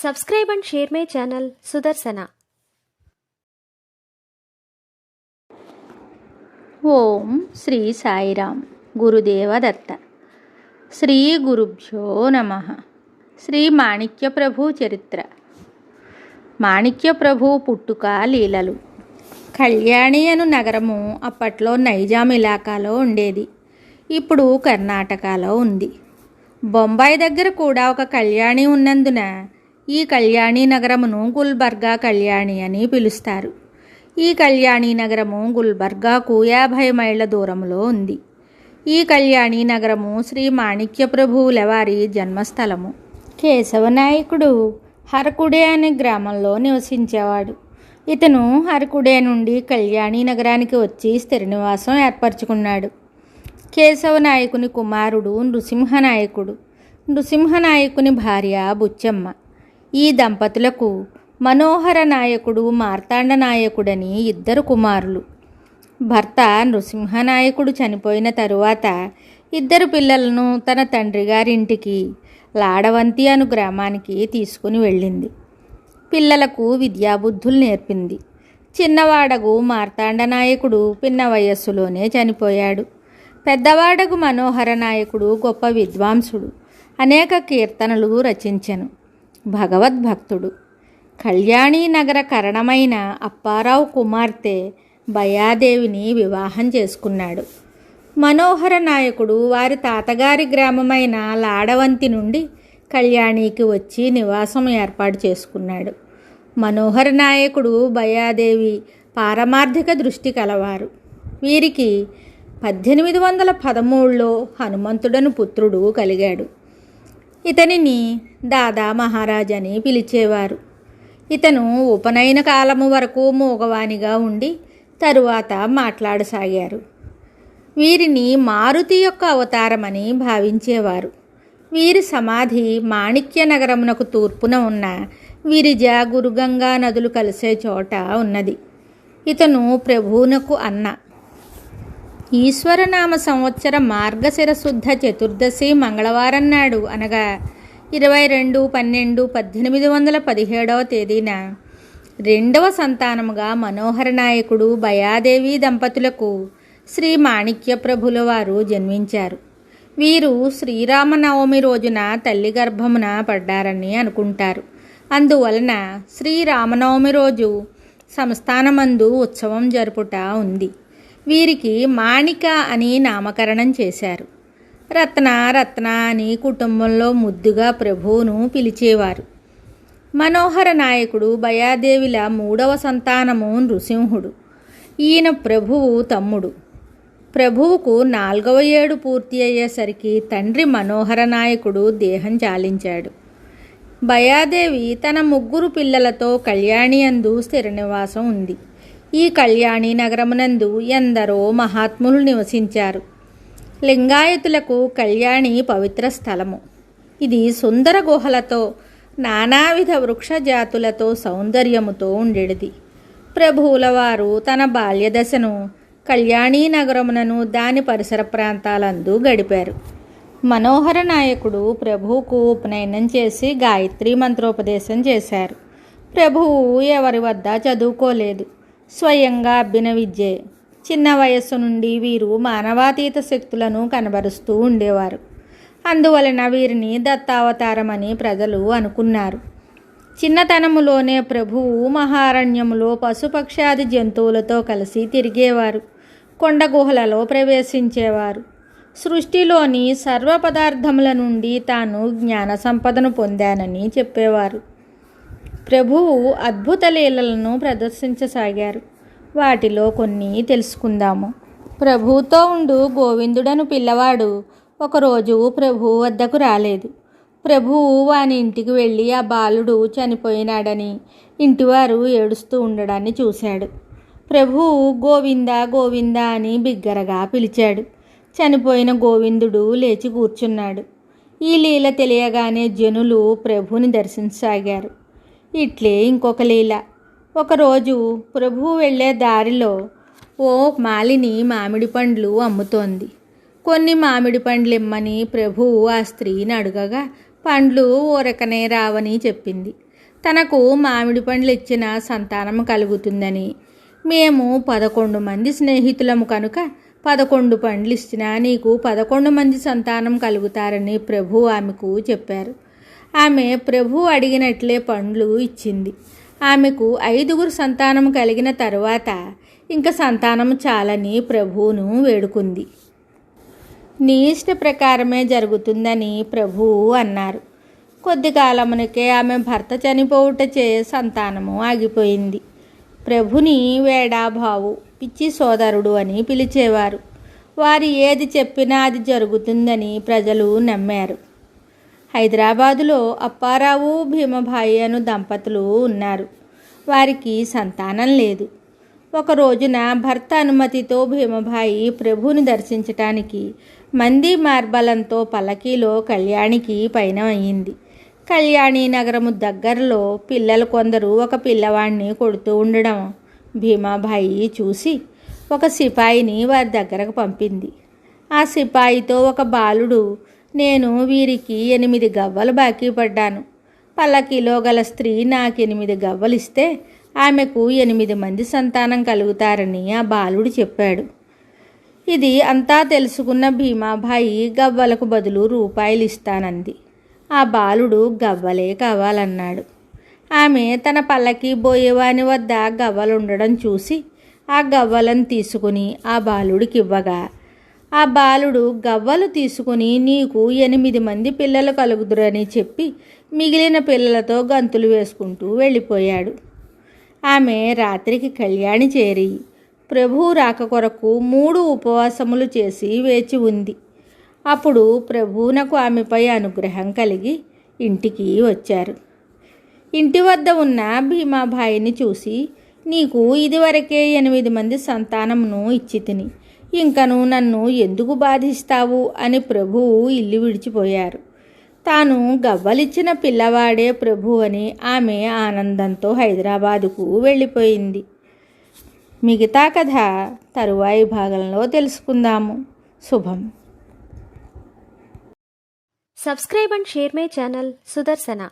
Subscribe and share my channel Sudarsana. ఓం శ్రీ సాయిరామ్ గురుదేవ దత్త. శ్రీ గురుభ్యో నమః. శ్రీ మాణిక్య ప్రభు చరిత్ర. మాణిక్య ప్రభు పుట్టుక లీలలు. కళ్యాణి అను నగరము అప్పట్లో నైజాం ఇలాకాలో ఉండేది. ఇప్పుడు కర్ణాటకలో ఉంది. బొంబాయి దగ్గర కూడా ఒక కళ్యాణి ఉన్నందున ఈ కళ్యాణి నగరమును గుల్బర్గా కళ్యాణి అని పిలుస్తారు. ఈ కళ్యాణి నగరము గుల్బర్గాకు 50 మైళ్ళ దూరంలో ఉంది. ఈ కళ్యాణి నగరము శ్రీ మాణిక్య ప్రభువుల వారి జన్మస్థలము. కేశవనాయకుడు హరకుడే అనే గ్రామంలో నివసించేవాడు. ఇతను హరకుడే నుండి కళ్యాణి నగరానికి వచ్చి స్థిర నివాసం ఏర్పరచుకున్నాడు. కేశవనాయకుని కుమారుడు నృసింహనాయకుడు. నృసింహనాయకుని భార్య బుచ్చమ్మ. ఈ దంపతులకు మనోహర నాయకుడు, మార్తాండ నాయకుడని 2 కుమారులు. భర్త నృసింహనాయకుడు చనిపోయిన తరువాత 2 పిల్లలను తన తండ్రి గారింటికి లాడవంతి అను గ్రామానికి తీసుకుని వెళ్ళింది. పిల్లలకు విద్యాబుద్ధులు నేర్పింది. చిన్నవాడగు మార్తాండ నాయకుడు పిన్న వయస్సులోనే చనిపోయాడు. పెద్దవాడగు మనోహర నాయకుడు గొప్ప విద్వాంసుడు. అనేక కీర్తనలు రచించెను. భగవద్భక్తుడు. కళ్యాణి నగర కరణమైన అప్పారావు కుమార్తె భయాదేవిని వివాహం చేసుకున్నాడు. మనోహర నాయకుడు వారి తాతగారి గ్రామమైన లాడవంతి నుండి కళ్యాణికి వచ్చి నివాసం ఏర్పాటు చేసుకున్నాడు. మనోహర నాయకుడు భయాదేవి పారమార్థిక దృష్టి కలవారు. వీరికి 1813లో హనుమంతుడను పుత్రుడు కలిగాడు. ఇతనిని దాదా మహారాజ్ అని పిలిచేవారు. ఇతను ఉపనయన కాలము వరకు మూగవానిగా ఉండి తరువాత మాట్లాడసాగారు. వీరిని మారుతి యొక్క అవతారమని భావించేవారు. వీరి సమాధి మాణిక్య నగరమునకు తూర్పున ఉన్న విరిజ, గురుగంగా నదులు కలిసే చోట ఉన్నది. ఇతను ప్రభువునకు అన్న. ఈశ్వరనామ సంవత్సర మార్గశిర శుద్ధ చతుర్దశి మంగళవారం నాడు అనగా 22/12/1817 తేదీన 2వ సంతానముగా మనోహర నాయకుడు భయాదేవి దంపతులకు శ్రీ మాణిక్య ప్రభుల వారు జన్మించారు. వీరు శ్రీరామనవమి రోజున తల్లి గర్భమున పడ్డారని అనుకుంటారు. అందువలన శ్రీరామనవమి రోజు సంస్థానమందు ఉత్సవం జరుపుట ఉంది. వీరికి మాణిక అని నామకరణం చేశారు. రత్న అని కుటుంబంలో ముద్దుగా ప్రభువును పిలిచేవారు. మనోహర నాయకుడు భయాదేవిల 3వ సంతానము నృసింహుడు. ఈయన ప్రభువు తమ్ముడు. ప్రభువుకు 4వ ఏడు పూర్తి అయ్యేసరికి తండ్రి మనోహర నాయకుడు దేహం చాలించాడు. భయాదేవి తన 3 పిల్లలతో కళ్యాణి యందు స్థిర నివాసం ఉంది. ఈ కళ్యాణి నగరమునందు ఎందరో మహాత్ములు నివసించారు. లింగాయతులకు కళ్యాణి పవిత్ర స్థలము. ఇది సుందర గుహలతో, నానావిధ వృక్ష జాతులతో సౌందర్యముతో ఉండేది. ప్రభువుల వారు తన బాల్యదశను కళ్యాణి నగరమునను దాని పరిసర ప్రాంతాలందు గడిపారు. మనోహర నాయకుడు ప్రభువుకు ఉపనయనం చేసి గాయత్రి మంత్రోపదేశం చేశారు. ప్రభువు ఎవరి వద్ద చదువుకోలేదు. స్వయంగా అబ్బిన విద్యే. చిన్న వయస్సు నుండి వీరు మానవాతీత శక్తులను కనబరుస్తూ ఉండేవారు. అందువలన వీరిని దత్తావతారమని ప్రజలు అనుకున్నారు. చిన్నతనములోనే ప్రభువు మహారణ్యములో పశుపక్షాది జంతువులతో కలిసి తిరిగేవారు. కొండ గుహలలో ప్రవేశించేవారు. సృష్టిలోని సర్వ పదార్థముల నుండి తాను జ్ఞాన సంపదను పొందానని చెప్పేవారు. ప్రభువు అద్భుత లీలలను ప్రదర్శించసాగారు. వాటిలో కొన్ని తెలుసుకుందాము. ప్రభువుతో ఉండు గోవిందుడను పిల్లవాడు ఒకరోజు ప్రభువు వద్దకు రాలేదు. ప్రభువు వాని ఇంటికి వెళ్ళి ఆ బాలుడు చనిపోయినాడని ఇంటివారు ఏడుస్తూ ఉండడాన్ని చూశాడు. ప్రభువు గోవిందా గోవిందా అని బిగ్గరగా పిలిచాడు. చనిపోయిన గోవిందుడు లేచి కూర్చున్నాడు. ఈ లీల తెలియగానే జనులు ప్రభువుని దర్శించసాగారు. ఇట్లే ఇంకొక లీల. ఒకరోజు ప్రభువు వెళ్ళే దారిలో ఓ మాలిని మామిడి పండ్లు అమ్ముతోంది. కొన్ని మామిడి పండ్లు ఇమ్మని ప్రభువు ఆ స్త్రీని అడగగా పండ్లు ఊరకనే రావని చెప్పింది. తనకు మామిడి పండ్లు ఇచ్చిన సంతానం కలుగుతుందని, మేము 11 మంది స్నేహితులము కనుక 11 పండ్లు ఇచ్చినా నీకు 11 మంది సంతానం కలుగుతారని ప్రభు ఆమెకు చెప్పారు. ఆమె ప్రభు అడిగినట్లే పండ్లు ఇచ్చింది. ఆమెకు 5గురు సంతానం కలిగిన తరువాత ఇంక సంతానం చాలని ప్రభువును వేడుకుంది. నీ ఇష్ట ప్రకారమే జరుగుతుందని ప్రభువు అన్నారు. కొద్ది కాలమునకే ఆమె భర్త చనిపోవుటచే సంతానము ఆగిపోయింది. ప్రభుని వేడాభావు, పిచ్చి సోదరుడు అని పిలిచేవారు. వారు ఏది చెప్పినా అది జరుగుతుందని ప్రజలు నమ్మారు. హైదరాబాదులో అప్పారావు, భీమభాయి అను దంపతులు ఉన్నారు. వారికి సంతానం లేదు. ఒక రోజున భర్త అనుమతితో భీమభాయి ప్రభుని దర్శించటానికి మంది మార్బలంతో పల్లకీలో కళ్యాణికి పయనం అయ్యింది. కళ్యాణి నగరము దగ్గరలో పిల్లలు కొందరు ఒక పిల్లవాడిని కొడుతూ ఉండడం భీమాబాయి చూసి ఒక సిపాయిని వారి దగ్గరకు పంపింది. ఆ సిపాయితో ఒక బాలుడు, నేను వీరికి 8 గవ్వలు బాకీ పడ్డాను. పల్లకీలో గల స్త్రీ నాకు 8 గవ్వలు ఇస్తే ఆమెకు 8 మంది సంతానం కలుగుతారని ఆ బాలుడు చెప్పాడు. ఇది అంతా తెలుసుకున్న భీమాబాయి గవ్వలకు బదులు రూపాయలు ఇస్తానంది. ఆ బాలుడు గవ్వలే కావాలన్నాడు. ఆమె తన పల్లకి బోయేవాని వద్ద గవ్వలుండడం చూసి ఆ గవ్వలను తీసుకుని ఆ బాలుడికి ఇవ్వగా, ఆ బాలుడు గవ్వలు తీసుకుని నీకు 8 మంది పిల్లలు కలుగుదురని చెప్పి మిగిలిన పిల్లలతో గంతులు వేసుకుంటూ వెళ్ళిపోయాడు. ఆమె రాత్రికి కళ్యాణి చేరి ప్రభువు రాక కొరకు 3 ఉపవాసములు చేసి వేచి ఉంది. అప్పుడు ప్రభువునకు ఆమెపై అనుగ్రహం కలిగి ఇంటికి వచ్చారు. ఇంటి వద్ద ఉన్న భీమాబాయిని చూసి, నీకు ఇదివరకే 8 మంది సంతానమును ఇచ్చి తిని ఇంకను నన్ను ఎందుకు బాధిస్తావు అని ప్రభువు ఇల్లు విడిచిపోయారు. తాను గవ్వలిచ్చిన పిల్లవాడే ప్రభు అని ఆమె ఆనందంతో హైదరాబాదుకు వెళ్ళిపోయింది. మిగతా కథ తరువాయి భాగంలో తెలుసుకుందాము. శుభం. Subscribe and share my channel Sudarsana.